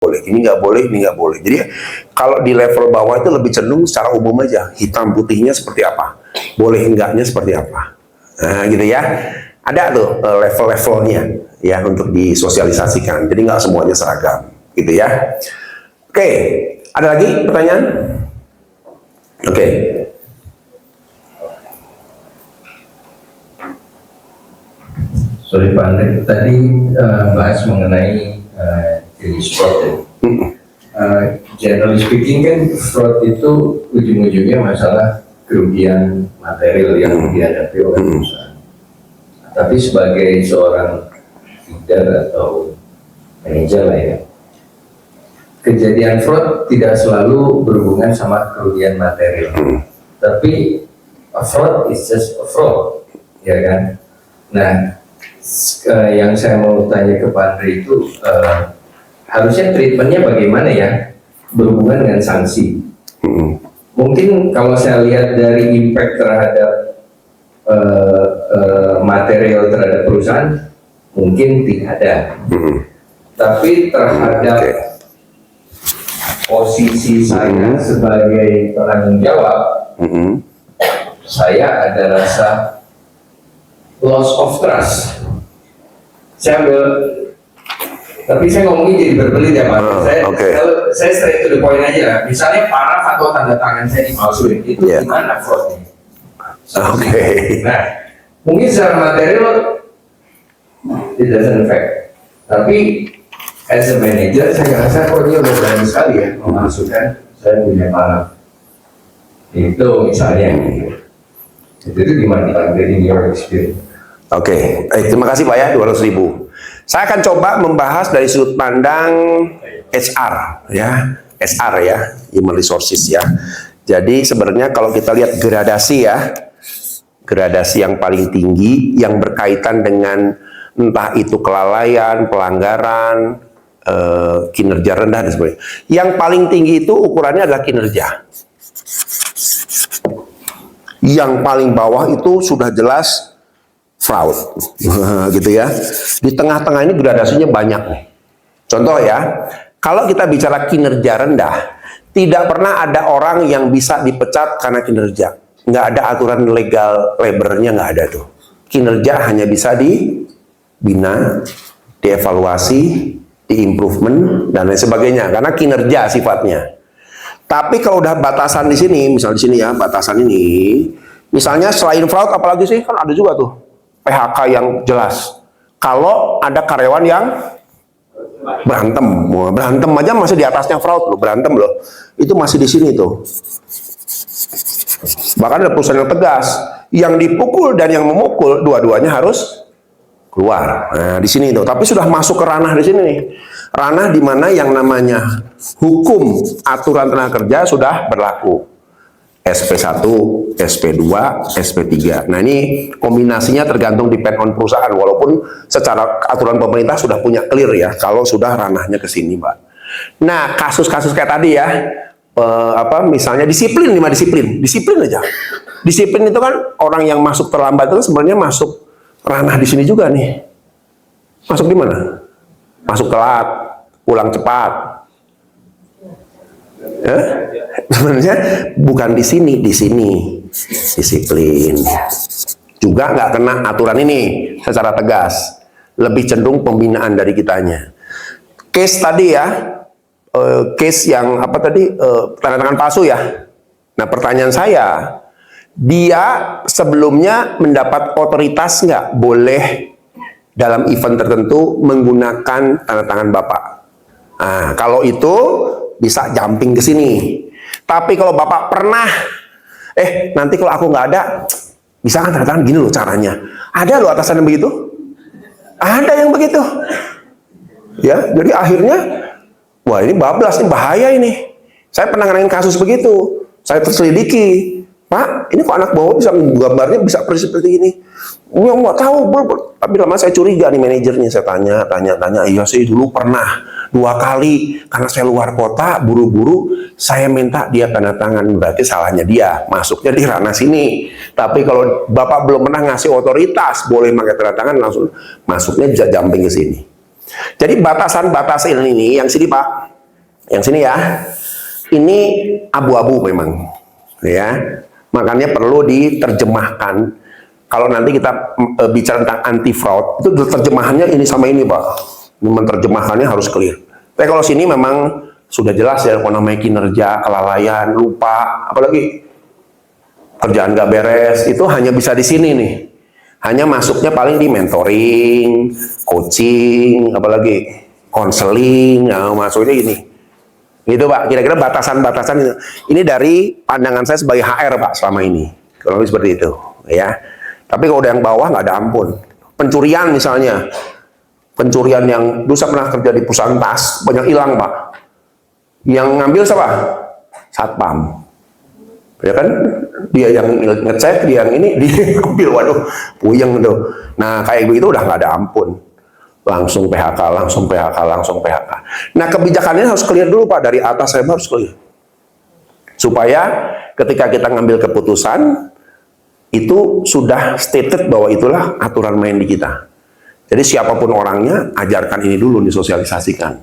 boleh, ini nggak boleh, ini nggak boleh. Jadi kalau di level bawah itu lebih cenderung secara umum aja, hitam putihnya seperti apa, boleh enggaknya seperti apa. Nah, gitu ya. Ada tuh level-levelnya ya untuk disosialisasikan. Jadi nggak semuanya seragam, gitu ya. Oke, ada lagi pertanyaan? Oke. Sorry Pak Andre, tadi bahas mengenai jenis fraud ya. Generally speaking kan fraud itu ujung-ujungnya masalah kerugian material yang dihadapi oleh perusahaan. Tapi sebagai seorang leader atau manajer lah ya, kejadian fraud tidak selalu berhubungan sama kerugian material. Tapi a fraud is just a fraud, ya kan? Nah, yang saya mau tanya ke Pak Andre itu harusnya treatmentnya bagaimana ya berhubungan dengan sanksi. Mungkin kalau saya lihat dari impact terhadap material terhadap perusahaan mungkin tidak ada, tapi terhadap posisi saya sebagai penanggung jawab, saya ada rasa loss of trust. Saya ambil, tapi saya ngomongin jadi berbelit ya Pak. Saya straight to the point aja lah. Misalnya paraf atau tanda tangan saya dipalsuin, itu gimana fraudnya? Nah, mungkin secara material it doesn't affect, tapi as a manager saya rasa kok dia udah berani sekali ya memasukkan saya punya paraf. Itu misalnya, itu gimana Pak in your experience? Oke, terima kasih Pak ya, 200.000. Saya akan coba membahas dari sudut pandang HR ya, SR ya, Human Resources ya. Jadi sebenarnya kalau kita lihat gradasi ya, gradasi yang paling tinggi yang berkaitan dengan entah itu kelalaian, pelanggaran, kinerja rendah dan sebagainya. Yang paling tinggi itu ukurannya adalah kinerja. Yang paling bawah itu sudah jelas fraud, gitu ya. Di tengah-tengah ini gradasinya banyak nih. Contoh ya, kalau kita bicara kinerja rendah, tidak pernah ada orang yang bisa dipecat karena kinerja. Nggak ada aturan legal labornya, nggak ada tuh. Kinerja hanya bisa dibina, dievaluasi, di-improvement, dan lain sebagainya. Karena kinerja sifatnya. Tapi kalau udah batasan di sini, misalnya di sini ya, batasan ini, misalnya selain fraud, apalagi sih? Kan ada juga tuh PHK yang jelas. Kalau ada karyawan yang berantem aja masih di atasnya fraud loh, berantem loh. Itu masih di sini tuh. Bahkan ada perusahaan yang tegas, yang dipukul dan yang memukul dua-duanya harus keluar. Nah, di sini tuh. Tapi sudah masuk ke ranah di sini nih. Ranah di mana yang namanya hukum aturan tenaga kerja sudah berlaku. SP1, SP2, SP3. Nah ini kombinasinya tergantung depend on perusahaan, walaupun secara aturan pemerintah sudah punya clear ya, kalau sudah ranahnya ke sini Mbak. Nah kasus-kasus kayak tadi ya, misalnya disiplin, 5 disiplin aja. Disiplin itu kan orang yang masuk terlambat itu sebenarnya masuk ranah di sini juga nih. Masuk di mana? Masuk telat, pulang cepat. Sebenarnya bukan di sini disiplin. Juga nggak kena aturan ini secara tegas, lebih cenderung pembinaan dari kitanya. Case tadi ya, case yang apa tadi, tanda tangan palsu ya. Nah pertanyaan saya, dia sebelumnya mendapat otoritas nggak boleh dalam event tertentu menggunakan tanda tangan Bapak? Nah kalau itu bisa jumping ke sini. Tapi kalau Bapak pernah, nanti kalau aku nggak ada, bisa kan tanda tangan gini loh caranya. Ada loh atasan yang begitu. Ada yang begitu. Ya, jadi akhirnya, wah ini bablas, ini bahaya ini. Saya pernah ngalamin kasus begitu. Saya terselidiki. Pak, ini kok anak bawah bisa gambarnya bisa persis seperti ini. Ya nggak tahu, tapi lama saya curiga nih manajernya. Saya tanya. Iya sih dulu pernah 2 kali karena saya luar kota, buru-buru saya minta dia tanda tangan, berarti salahnya dia, masuknya di ranah sini. Tapi kalau Bapak belum pernah ngasih otoritas boleh pakai tanda tangan, langsung masuknya bisa jumping ke sini. Jadi batasan-batasan ini yang sini Pak, Yang sini ya. Ini abu-abu memang, ya. Makanya perlu diterjemahkan. Kalau nanti kita bicara tentang anti fraud, itu terjemahannya ini sama ini, Pak. Menerjemahkannya harus clear. Tapi kalau sini memang sudah jelas ya, kalau namanya kinerja, kelalaian, lupa, apalagi kerjaan nggak beres, itu hanya bisa di sini nih. Hanya masuknya paling di mentoring, coaching, apalagi konseling, nah, masuknya ini. Gitu Pak, kira-kira batasan-batasan itu. Ini dari pandangan saya sebagai HR Pak selama ini. Kalau seperti itu, ya. Tapi kalau udah yang bawah nggak ada ampun. Pencurian misalnya, pencurian yang dulu saya pernah kerja di perusahaan tas, banyak hilang Pak. Yang ngambil siapa? Satpam. Ya kan? Dia yang ngecek, dia yang ini, dia ambil, waduh, puyeng tuh. Nah, kayak begitu udah nggak ada ampun. Langsung PHK, langsung PHK, langsung PHK. Nah, kebijakannya harus clear dulu Pak, dari atas saya harus clear. Supaya ketika kita ngambil keputusan, itu sudah stated bahwa itulah aturan main di kita. Jadi siapapun orangnya, ajarkan ini dulu, disosialisasikan.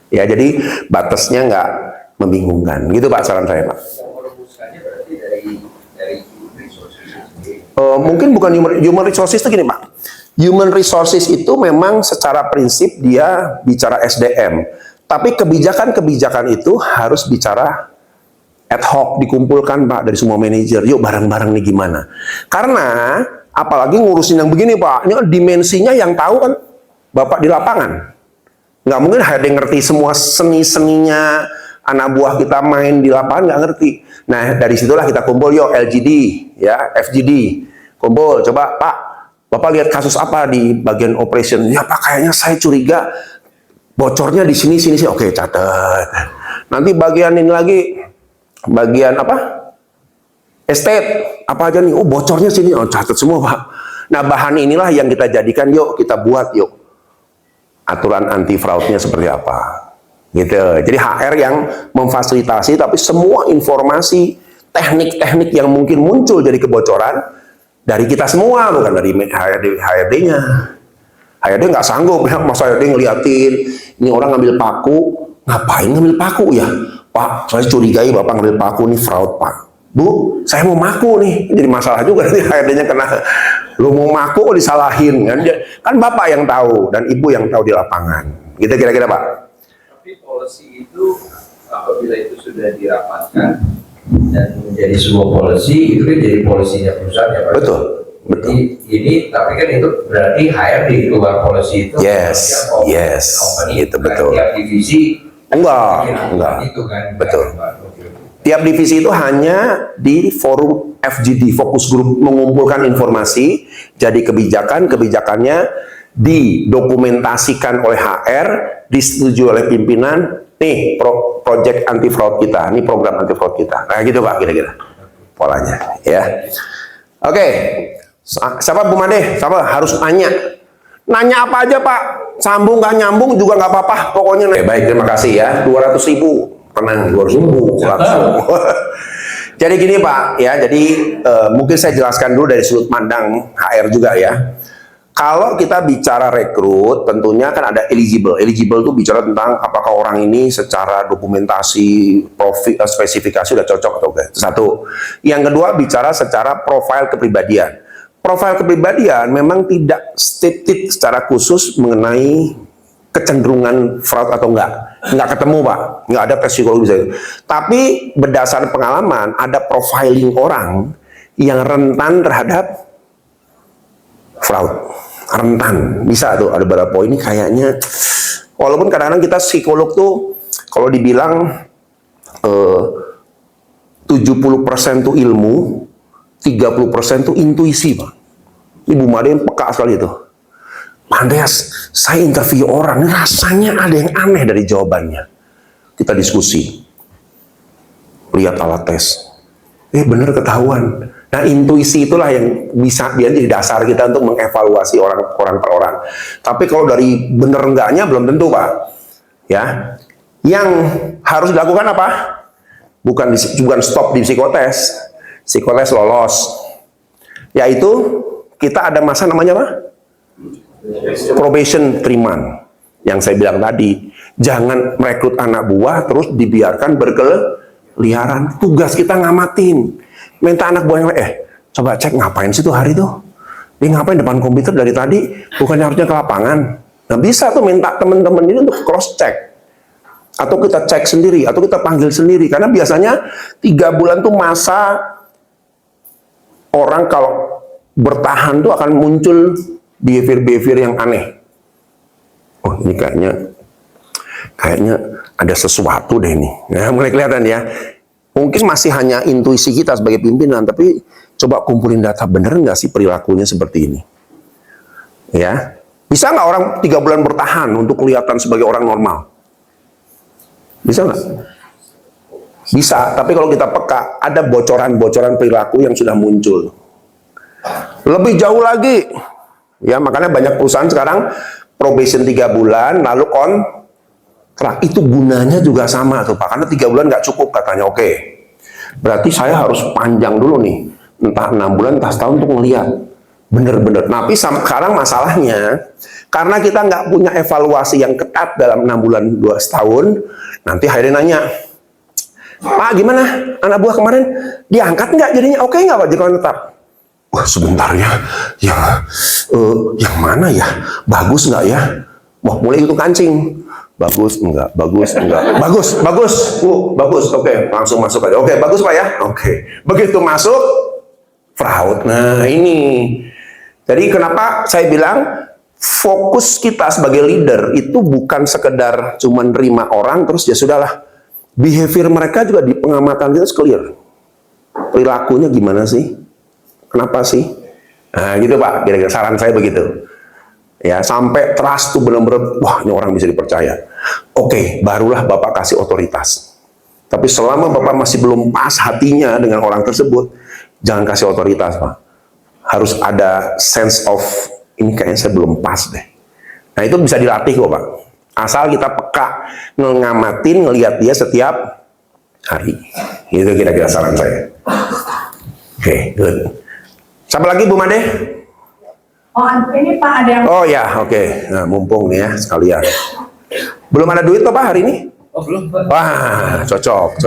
Ya, jadi batasnya nggak membingungkan. Gitu Pak, saran saya Pak. Mungkin bukan human resources itu gini Pak. Human resources itu memang secara prinsip dia bicara SDM. Tapi kebijakan-kebijakan itu harus bicara ad hoc, dikumpulkan Pak dari semua manajer. Yuk bareng-bareng nih gimana. Karena apalagi ngurusin yang begini Pak, ini kan dimensinya yang tahu kan Bapak di lapangan. Nggak mungkin HRD ngerti semua seni-seninya anak buah kita main di lapangan, nggak ngerti. Nah dari situlah kita kumpul, yuk LGD, ya FGD. Kumpul, coba Pak, Bapak lihat kasus apa di bagian operation? Ya Pak, kayaknya saya curiga bocornya di sini. Oke, catat. Nanti bagian ini lagi, bagian apa? Estate, apa aja nih? Oh, bocornya sini. Oh, catat semua Pak. Nah, bahan inilah yang kita jadikan, yuk kita buat, yuk aturan anti fraudnya seperti apa. Gitu. Jadi HR yang memfasilitasi, tapi semua informasi, teknik-teknik yang mungkin muncul dari kebocoran, dari kita semua, bukan dari HRD-nya. HRD nggak sanggup, ya, masa HRD ngeliatin, ini orang ngambil paku, ngapain ngambil paku ya? Pak, saya curigai Bapak ngambil paku, nih fraud Pak. Bu, saya mau maku nih, jadi masalah juga nanti HRD-nya kena, lu mau maku kok disalahin, kan Bapak yang tahu, dan Ibu yang tahu di lapangan. Gitu kira-kira Pak. Tapi policy itu, apabila itu sudah dirapatkan, dan menjadi sebuah policy, itu kan jadi polisinya perusahaan ya Pak? Betul. Jadi ini, tapi kan itu berarti HRD keluar policy itu. Yes, itu betul. Tiap divisi enggak. Itu kan. Betul. Tiap divisi itu hanya di forum FGD, fokus grup, mengumpulkan informasi, jadi kebijakannya didokumentasikan oleh HR, disetujui oleh pimpinan. Nih, project anti fraud kita, ini program anti fraud kita. Nah, gitu Pak, kira-kira polanya, ya. Oke, siapa Bu Made? Siapa harus nanya? Nanya apa aja Pak? Sambung nggak nyambung juga nggak apa-apa, pokoknya. Oke, baik, terima kasih ya. 200.000, tenang, 200.000 langsung. Jadi gini Pak, ya. Jadi mungkin saya jelaskan dulu dari sudut pandang HR juga ya. Kalau kita bicara rekrut, tentunya kan ada eligible. Eligible itu bicara tentang apakah orang ini secara dokumentasi, profil, spesifikasi sudah cocok atau enggak. Satu. Yang kedua bicara secara profil kepribadian. Profil kepribadian memang tidak stated secara khusus mengenai kecenderungan fraud atau enggak. Enggak ketemu Pak, enggak ada tes psikologi bisa. Tapi berdasarkan pengalaman ada profiling orang yang rentan terhadap fraud. Rentan, bisa tuh ada beberapa poin ini kayaknya, walaupun kadang-kadang kita psikolog tuh kalau dibilang 70% tuh ilmu, 30% tuh intuisi Pak. Ibu Made yang peka sekali itu. Pandes, saya interview orang, rasanya ada yang aneh dari jawabannya. Kita diskusi, lihat alat tes, bener ketahuan. Nah, intuisi itulah yang bisa jadi dasar kita untuk mengevaluasi orang per orang. Tapi kalau dari bener enggaknya belum tentu Pak. Ya, yang harus dilakukan apa? Bukan stop di psikotes. Psikotes lolos, yaitu kita ada masa namanya apa? Probation 3 months. Yang saya bilang tadi, Jangan merekrut anak buah terus dibiarkan berkeliaran. Tugas kita ngamatin. Minta anak buah yang coba cek ngapain sih tuh hari tuh. Dia ngapain depan komputer dari tadi? Bukannya harusnya ke lapangan. Nah bisa tuh minta teman-teman ini untuk cross check. Atau kita cek sendiri, atau kita panggil sendiri. Karena biasanya 3 bulan tuh masa orang kalau bertahan tuh akan muncul behavior-behavior yang aneh. Oh ini kayaknya ada sesuatu deh ini. Nah, mulai kelihatan ya. Mungkin masih hanya intuisi kita sebagai pimpinan, tapi coba kumpulin data, bener nggak sih perilakunya seperti ini? Ya, bisa nggak orang 3 bulan bertahan untuk kelihatan sebagai orang normal? Bisa nggak? Bisa, tapi kalau kita peka, ada bocoran-bocoran perilaku yang sudah muncul. Lebih jauh lagi, ya makanya banyak perusahaan sekarang probation 3 bulan, lalu kontrak. Itu gunanya juga sama tuh Pak, karena 3 bulan nggak cukup katanya. Oke, berarti saya harus panjang dulu nih, entah 6 bulan, entah setahun untuk melihat bener-bener. Tapi sekarang masalahnya, karena kita nggak punya evaluasi yang ketat dalam 6 bulan, 2 setahun, nanti akhirnya nanya, Pak gimana anak buah kemarin, diangkat nggak jadinya? Oke nggak Pak jadi karyawan tetap? Wah sebentar ya, yang mana ya, bagus nggak ya? Wah mulai itu kancing. Bagus enggak, bagus enggak, bagus, oke, langsung masuk aja. Oke, bagus Pak ya, oke. Begitu masuk, fraud. Nah ini, jadi kenapa saya bilang fokus kita sebagai leader itu bukan sekedar cuma nerima orang terus ya sudahlah. Behavior mereka juga di pengamatan kita clear. Perilakunya gimana sih? Kenapa sih? Nah gitu Pak, kira-kira saran saya begitu. Ya, sampai trust tuh benar-benar, wah ini orang bisa dipercaya. Oke, barulah Bapak kasih otoritas. Tapi selama Bapak masih belum pas hatinya dengan orang tersebut, jangan kasih otoritas Pak. Harus ada sense of, ini kayaknya saya belum pas deh. Nah itu bisa dilatih kok Pak. Asal kita peka, ngamatin, ngelihat dia setiap hari. Itu kira-kira saran saya. Oke, good. Siapa lagi Bu Made? Oh, ini Pak ada yang... Oh ya, oke. Nah, mumpung nih ya sekalian. Belum ada duit toh Pak hari ini? Oh belum Pak. Wah, cocok.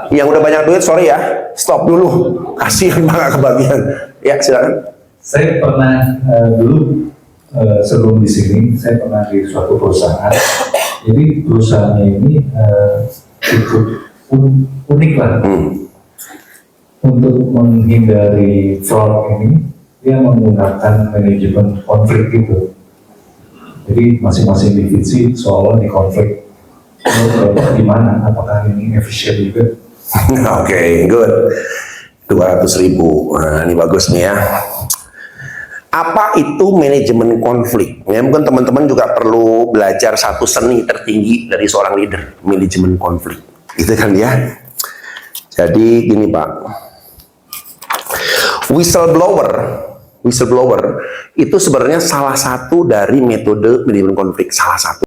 Yang udah banyak duit, sorry ya, stop dulu. Kasihan Pak nggak kebagian. Ya, silakan. Saya pernah dulu sebelum di sini, saya pernah di suatu perusahaan. Jadi perusahaannya ini cukup unik lah. Untuk menghindari fraud ini, dia menggunakan manajemen konflik itu. Jadi masing-masing divisi seolah di konflik. Gimana? Apakah ini efisien juga? Oke, good. 200.000. Nah, ini bagus nih ya. Apa itu manajemen konflik? Ya, mungkin teman-teman juga perlu belajar satu seni tertinggi dari seorang leader, manajemen konflik. Gitu kan ya. Jadi gini Pak. Whistleblower itu sebenarnya salah satu dari metode manajemen konflik, salah satu